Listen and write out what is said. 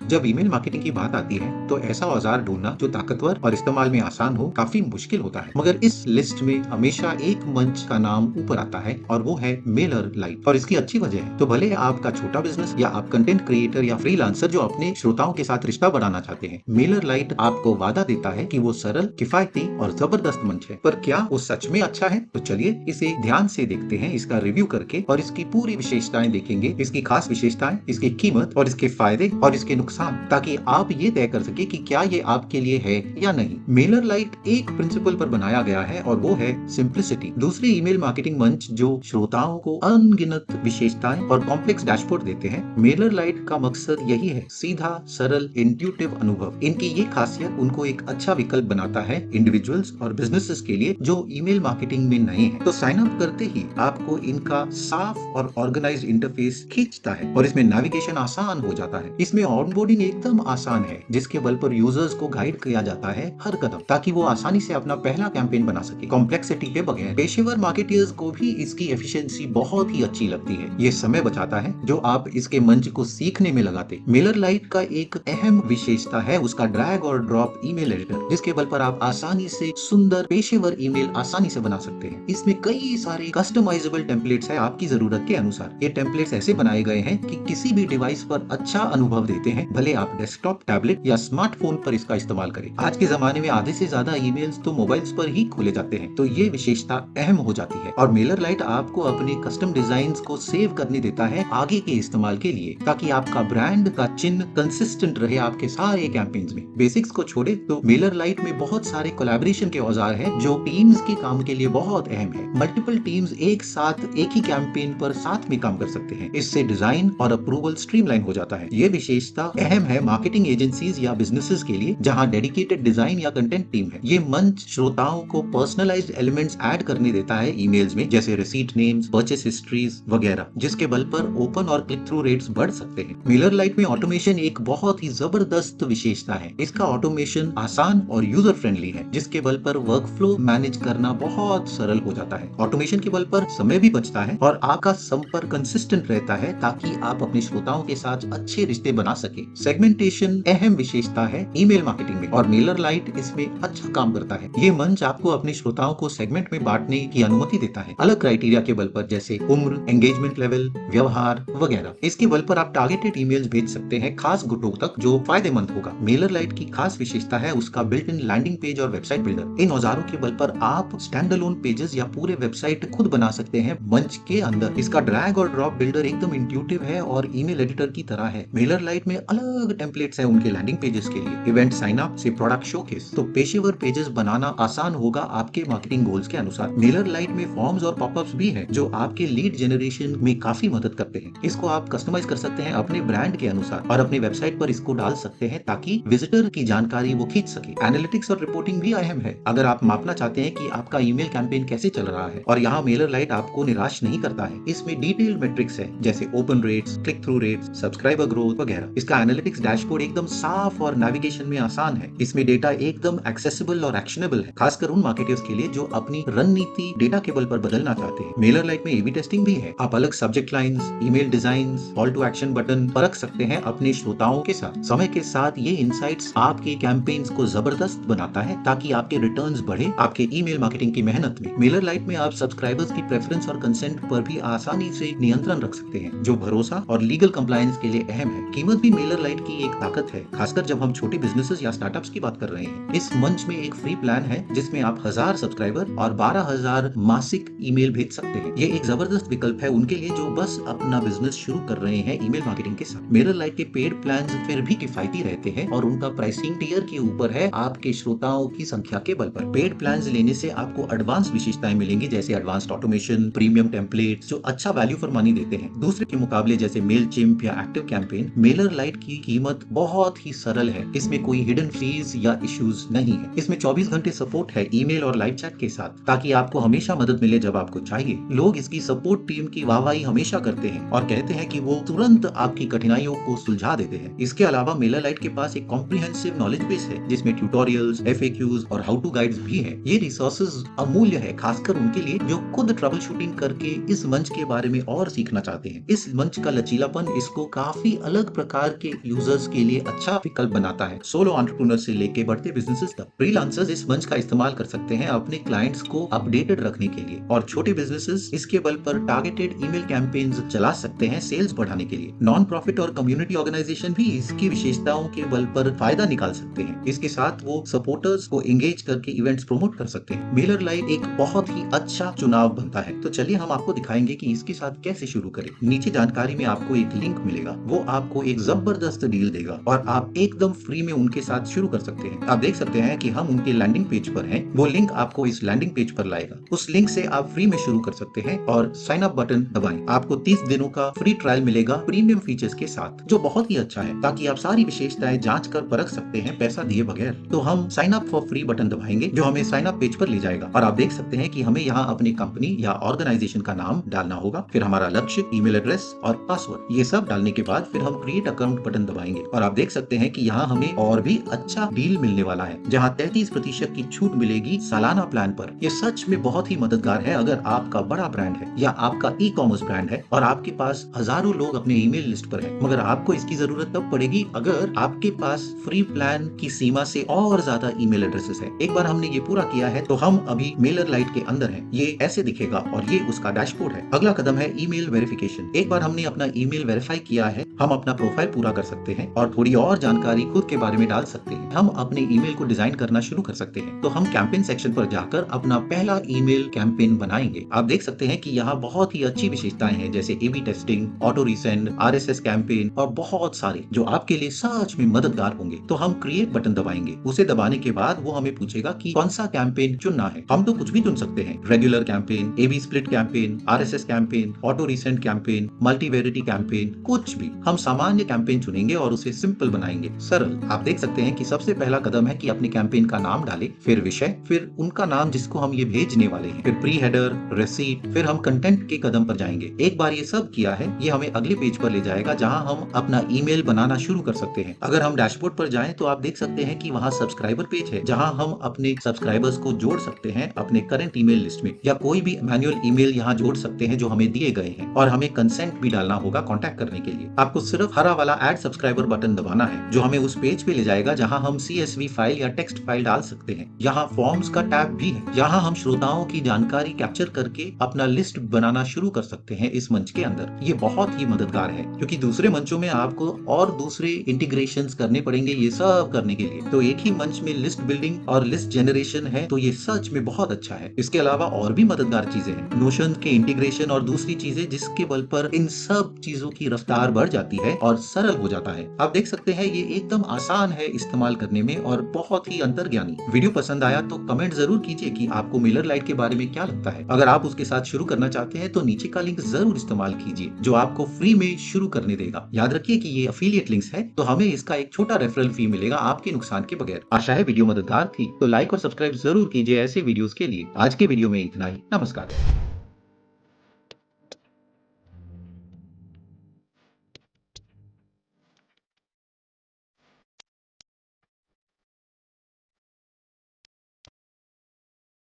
जब email marketing की बात आती है तो ऐसा औजार ढूंढना जो ताकतवर और इस्तेमाल में आसान हो काफी मुश्किल होता है, मगर इस लिस्ट में हमेशा एक मंच का नाम ऊपर आता है और वो है मेलर लाइट। और इसकी अच्छी वजह है। तो भले आपका छोटा बिजनेस या आप कंटेंट क्रिएटर या फ्रीलांसर जो अपने श्रोताओं के साथ रिश्ता बढ़ाना चाहते हैं, मेलर लाइट आपको वादा देता है कि वो सरल, किफायती और जबरदस्त मंच है। पर क्या वो सच में अच्छा है? तो चलिए इसे ध्यान से देखते हैं, इसका रिव्यू करके, और इसकी पूरी विशेषताएं देखेंगे, इसकी खास विशेषताएं, इसकी कीमत और इसके फायदे और इसके नुकसान, ताकि आप ये तय कर सके कि क्या ये आपके लिए है या नहीं। मेलर लाइट एक प्रिंसिपल पर बनाया गया है और वो है सिंप्लिसिटी। दूसरे ईमेल मार्केटिंग मंच जो श्रोताओं को अनगिनत विशेषताएं और कॉम्प्लेक्स डैशबोर्ड देते हैं, मेलर लाइट का मकसद यही है, सीधा, सरल, इंट्यूटिव अनुभव। इनकी ये खासियत उनको एक अच्छा विकल्प बनाता है इंडिविजुअल्स और बिजनेसेस के लिए जो ईमेल मार्केटिंग में नए हैं। तो साइन अप करते ही आपको इनका साफ और ऑर्गेनाइज्ड इंटरफेस खींचता है और इसमें नेविगेशन आसान हो जाता है। इसमें ऑनबोर्डिंग एकदम आसान है, जिसके बल पर यूजर्स को गाइड किया जाता है हर कदम, ताकि वो आसानी से अपना पहला कैंपेन बना सके, कॉम्प्लेक्सिटी के बगैर। पेशेवर मार्केटर्स को भी इसकी एफिशिएंसी बहुत ही अच्छी लगती है। ये समय बचाता है जो आप इसके मंच को सीखने में लगाते। मेलर लाइट का एक अहम विशेषता है उसका ड्रैग और ड्रॉप ईमेल एडिटर, जिसके बल पर आप आसानी से सुंदर पेशेवर ईमेल आसानी से बना सकते हैं। इसमें कई सारे कस्टमाइजेबल टेम्पलेट्स हैं आपकी जरूरत के अनुसार। ये टेम्पलेट्स ऐसे बनाए गए हैं कि किसी भी डिवाइस पर अच्छा अनुभव देते हैं, भले आप डेस्कटॉप, टैबलेट या स्मार्टफोन पर इसका इस्तेमाल करें। आज के जमाने में आधे से ज्यादा ईमेल्स तो मोबाइल्स पर ही खोले जाते हैं, तो ये विशेषता अहम हो जाती है। और मेलर लाइट आपको अपने कस्टम डिजाइन को सेव करने देता है आगे के इस्तेमाल के लिए, ताकि आपका ब्रांड का चिन्ह कंसिस्टेंट रहे आपके सारे कैंपेन्स में। बेसिक्स को छोड़े तो मेलर लाइट में बहुत सारे कोलैबोरेशन के औजार हैं जो टीम्स के काम के लिए बहुत अहम है। मल्टीपल टीम्स एक साथ एक ही कैंपेन पर साथ में काम कर सकते हैं। इससे डिजाइन और अप्रूवल स्ट्रीमलाइन हो जाता है। ये विशेषता अहम है मार्केटिंग एजेंसीज या बिजनेसेस के लिए जहां डेडिकेटेड डिजाइन या कंटेंट टीम है। ये मंच श्रोताओं को पर्सनलाइज्ड एलिमेंट्स ऐड करने देता है ईमेल्स में, जैसे रिसीट नेम्स, परचेस हिस्ट्रीज वगैरह, जिसके बल पर ओपन और क्लिक थ्रू रेट्स बढ़ सकते हैं। मेलर लाइट में ऑटोमेशन एक बहुत ही जबरदस्त विशेषता है। इसका ऑटोमेशन आसान और यूजर फ्रेंडली है, जिसके बल पर वर्कफ्लो मैनेज करना बहुत सरल हो जाता है। ऑटोमेशन के बल पर समय भी बचता है और आपका संपर्क कंसिस्टेंट रहता है, ताकि आप अपने श्रोताओं के साथ अच्छे रिश्ते बना सके। सेगमेंटेशन अहम विशेषता है ईमेल मार्केटिंग में और मेलर लाइट इसमें अच्छा काम करता है। ये मंच आपको अपने श्रोताओं को सेगमेंट में बांटने की अनुमति देता है, अलग क्राइटेरिया के बल पर, जैसे उम्र, एंगेजमेंट लेवल, व्यवहार वगैरह। इसके बल पर आप टारगेटेड ईमेल्स भेज सकते हैं खास गुटों तक, जो फायदेमंद होगा। मेलर लाइट की खास विशेषता है उसका बिल्ट इन लैंडिंग पेज और वेबसाइट बिल्डर। इन औजारों के बल पर आप स्टैंड अलोन पेजेस या पूरे वेबसाइट खुद बना सकते हैं मंच के अंदर। इसका ड्रैग और ड्रॉप बिल्डर एकदम इंट्यूटिव है और ईमेल एडिटर की तरह है। मेलर लाइट में अलग टेम्पलेट्स हैं उनके लैंडिंग पेजेस के लिए, इवेंट साइन अप से प्रोडक्ट शोकेस। तो पेशेवर पेजेस बनाना आसान होगा आपके मार्केटिंग गोल्स के अनुसार। मेलर लाइट में फॉर्म्स और पॉपअप्स भी हैं जो आपके लीड जनरेशन में काफी मदद करते हैं। इसको आप कस्टमाइज कर सकते हैं अपने ब्रांड के अनुसार और अपनी वेबसाइट पर इसको डाल सकते हैं, ताकि विजिटर की जानकारी वो खींच सके। एनालिटिक्स और रिपोर्टिंग भी अहम है। अगर आप मापना चाहते हैं कि आपका ईमेल कैंपेन कैसे चल रहा है, और यहाँ मेलर लाइट आपको निराश नहीं करता है। इसमें डिटेल्ड मेट्रिक्स है, जैसे open rates, click through rates, subscriber growth वगैरह। इसका एनालिटिक्स डैशबोर्ड एकदम साफ और नेविगेशन में आसान है। इसमें डेटा एकदम एक्सेसिबल और एक्शनेबल है, खासकर उन मार्केटर्स के लिए जो अपनी रणनीति डेटा के बल पर बदलना चाहते हैं। मेलर लाइट में ए/बी टेस्टिंग भी है। आप अलग subject lines, email designs, call to action button परख सकते हैं अपने श्रोताओं के साथ। समय के साथ ये इनसाइट्स आपके कैंपेन्स को जबरदस्त बनाता है, ताकि आपके रिटर्न्स बढ़े आपके ईमेल मार्केटिंग की मेहनत में। मेलर लाइट में आप सब्सक्राइबर्स की प्रेफरेंस और कंसेंट पर भी आसानी से नियंत्रण रख सकते हैं, जो भरोसा और लीगल कंप्लायंस के लिए अहम है। कीमत भी मेलर लाइट की एक ताकत है, खासकर जब हम छोटे बिजनेसेस या स्टार्टअप्स की बात कर रहे हैं। इस मंच में एक फ्री प्लान है जिसमें आप 1000 सब्सक्राइबर और 12,000 मासिक ईमेल भेज सकते हैं। ये एक जबरदस्त विकल्प है उनके लिए जो बस अपना बिजनेस शुरू कर रहे हैं ईमेल मार्केटिंग के साथ। मेलर लाइट के पेड प्लान्स फिर भी किफायती रहते हैं और उनका प्राइसिंग टियर के ऊपर है आपके श्रोताओं की संख्या के बल पर। पेड प्लान्स लेने से आपको एडवांस विशेषताएं मिलेंगी, जैसे एडवांस्ड ऑटोमेशन, प्रीमियम टेम्पलेट्स, जो अच्छा वैल्यू फॉर मनी देते हैं। दूसरे के मुकाबले जैसे मेलचिम्प या एक्टिव कैंपेन, मेलर लाइट की कीमत बहुत ही सरल है। इसमें कोई हिडन फीस या इश्यूज नहीं है। इसमें 24 घंटे सपोर्ट है ईमेल और लाइव चैट के साथ, ताकि आपको हमेशा मदद मिले जब आपको चाहिए। लोग इसकी सपोर्ट टीम की वाहवाही हमेशा करते हैं और कहते हैं कि वो तुरंत आपकी कठिनाइयों को सुलझा देते हैं। इसके अलावा मेलर लाइट के पास एक कॉम्प्रिहेंसिव नॉलेज बेस है, जिसमें ट्यूटोरियल्स, FAQs और हाउ टू गाइड्स भी है। ये रिसोर्सेज अमूल्य है, खासकर उनके लिए जो खुद ट्रबल शूटिंग करके इस मंच के बारे में और सीखना चाहते हैं। इस मंच का लचीलापन इसको काफी अलग प्रकार के यूजर्स के लिए अच्छा विकल्प बनाता है, सोलो एंटरप्रेन्योर से लेके बढ़ते बिजनेसेस तक। फ्रीलांसर्स इस मंच का इस्तेमाल कर सकते हैं अपने क्लाइंट्स को अपडेटेड रखने के लिए, और छोटे बिजनेसेस इसके बल पर टारगेटेड ईमेल कैंपेन्स चला सकते हैं सेल्स बढ़ाने के लिए। नॉन प्रॉफिट और कम्युनिटी ऑर्गेनाइजेशन भी इसकी विशेषताओं के बल पर फायदा निकाल सकते हैं। इसके साथ वो सपोर्टर्स को एंगेज करके इवेंट्स प्रमोट कर सकते हैं। मेलर लाइट एक बहुत ही अच्छा चुनाव बनता है। तो चलिए हम आपको दिखाएंगे कि इसके साथ कैसे शुरू करें। नीचे जानकारी में आपको एक लिंक मिलेगा, वो आपको एक जबरदस्त डील देगा और आप एकदम फ्री में उनके साथ शुरू कर सकते हैं। आप देख सकते हैं कि हम उनके लैंडिंग पेज पर हैं। वो लिंक आपको इस लैंडिंग पेज पर लाएगा। उस लिंक से आप फ्री में शुरू कर सकते हैं और साइन अप बटन दबाएं। आपको 30 दिनों का फ्री ट्रायल मिलेगा प्रीमियम फीचर्स के साथ, जो बहुत ही अच्छा है, ताकि आप सारी विशेषताएं जांच कर परख सकते हैं पैसा दिए बगैर। तो हम sign up for free button दबाएंगे, जो हमें साइन अप पेज पर ले जाएगा और आप देख सकते हैं कि हमें यहाँ अपनी कंपनी या ऑर्गेनाइजेशन का नाम डालना होगा, फिर हमारा लक्ष्य, ईमेल एड्रेस और पासवर्ड। ये सब डालने के बाद फिर हम क्रिएट अकाउंट बटन दबाएंगे और आप देख सकते हैं कि यहाँ हमें और भी अच्छा डील मिलने वाला है, जहाँ 33% की छूट मिलेगी सालाना प्लान पर। ये सच में बहुत ही मददगार है अगर आपका बड़ा ब्रांड है या आपका ई कॉमर्स ब्रांड है और आपके पास हजारों लोग अपने ईमेल लिस्ट पर हैं। मगर आपको इसकी जरूरत तब पड़ेगी अगर आपके पास फ्री प्लान की सीमा से और ज्यादा ईमेल एड्रेसेस है। एक बार हमने ये पूरा किया है तो हम अभी मेलर लाइट के अंदर हैं। ये ऐसे दिखेगा और ये उसका डैशबोर्ड है। अगला कदम है ईमेल वेरिफिकेशन। एक बार हमने अपना ईमेल वेरीफाई किया है, हम अपना प्रोफाइल पूरा कर सकते हैं और थोड़ी और जानकारी खुद के बारे में डाल सकते हैं। हम अपने ईमेल को डिजाइन करना शुरू कर सकते हैं। तो हम कैंपेन सेक्शन पर जाकर अपना पहला ईमेल कैंपेन बनाएंगे। आप देख सकते हैं कि यहाँ बहुत ही अच्छी विशेषताएं हैं, जैसे AB testing, auto resend, RSS campaign और बहुत सारे, जो आपके लिए सच में मददगार होंगे। तो हम क्रिएट बटन दबाएंगे। उसे दबाने के बाद वो हमें पूछेगा कि कौन सा कैंपेन चुनना है। हम तो कुछ भी चुन सकते हैं, regular campaign, A B split campaign, RSS campaign, auto resend campaign, multivariate campaign, कुछ भी। हम सामान्य कैंपेन चुनेंगे और उसे सिंपल बनाएंगे, सरल। आप देख सकते हैं कि सबसे पहला कदम है कि अपने कैंपेन का नाम डालें, फिर विषय, फिर उनका नाम जिसको हम ये भेजने वाले हैं, फिर प्री हेडर, रिसीट, फिर हम कंटेंट के कदम पर जाएंगे। एक बार ये सब किया है, ये हमें अगले पेज पर ले जाएगा जहां हम अपना ईमेल बनाना शुरू कर सकते हैं। अगर हम डैशबोर्ड पर जाएं तो आप देख सकते हैं कि वहां सब्सक्राइबर पेज है, जहां हम अपने सब्सक्राइबर्स को जोड़ सकते हैं अपने करंट ईमेल लिस्ट में, या कोई भी मैन्युअल ईमेल यहाँ जोड़ सकते हैं जो हमें दिए गए हैं, और हमें कंसेंट भी डालना होगा कांटेक्ट करने के लिए। आपको सिर्फ हरा वाला ऐड सब्सक्राइबर बटन दबाना है, जो हमें उस पेज पे ले जाएगा जहां हम CSV फाइल या टेक्स्ट फाइल डाल सकते हैं। यहाँ फॉर्म्स का टैब भी है, यहाँ हम श्रोताओं की जानकारी कैप्चर करके अपना लिस्ट बनाना शुरू कर सकते हैं इस मंच के अंदर। ये बहुत ही मददगार है, क्योंकि दूसरे मंचों में आपको और दूसरे इंटीग्रेशंस करने पड़ेंगे ये सब करने के लिए। तो एक ही मंच में लिस्ट बिल्डिंग और लिस्ट जनरेशन है, तो ये सच में बहुत अच्छा है। इसके अलावा और भी मददगार चीजें हैं, नोशन के इंटीग्रेशन और दूसरी चीजें, जिसके बल पर इन सब चीजों की रफ्तार बढ़ जाती है और सरल हो जाता है। आप देख सकते हैं ये एकदम आसान है इस्तेमाल करने में और बहुत ही अंतर्ज्ञानी। वीडियो पसंद आया तो कमेंट जरूर कीजिए कि आपको मेलर लाइट के बारे में क्या लगता है। अगर आप उसके साथ शुरू करना चाहते हैं तो नीचे का लिंक जरूर इस्तेमाल कीजिए, जो आपको फ्री में शुरू करने देगा। याद रखिए कि ये अफिलिएट लिंक्स है, तो हमें इसका एक छोटा रेफरल फी मिलेगा आपके नुकसान के बगैर। आशा है वीडियो मददगार थी, तो लाइक और सब्सक्राइब जरूर कीजिए ऐसे वीडियोस के लिए। आज के वीडियो में इतना ही। नमस्कार।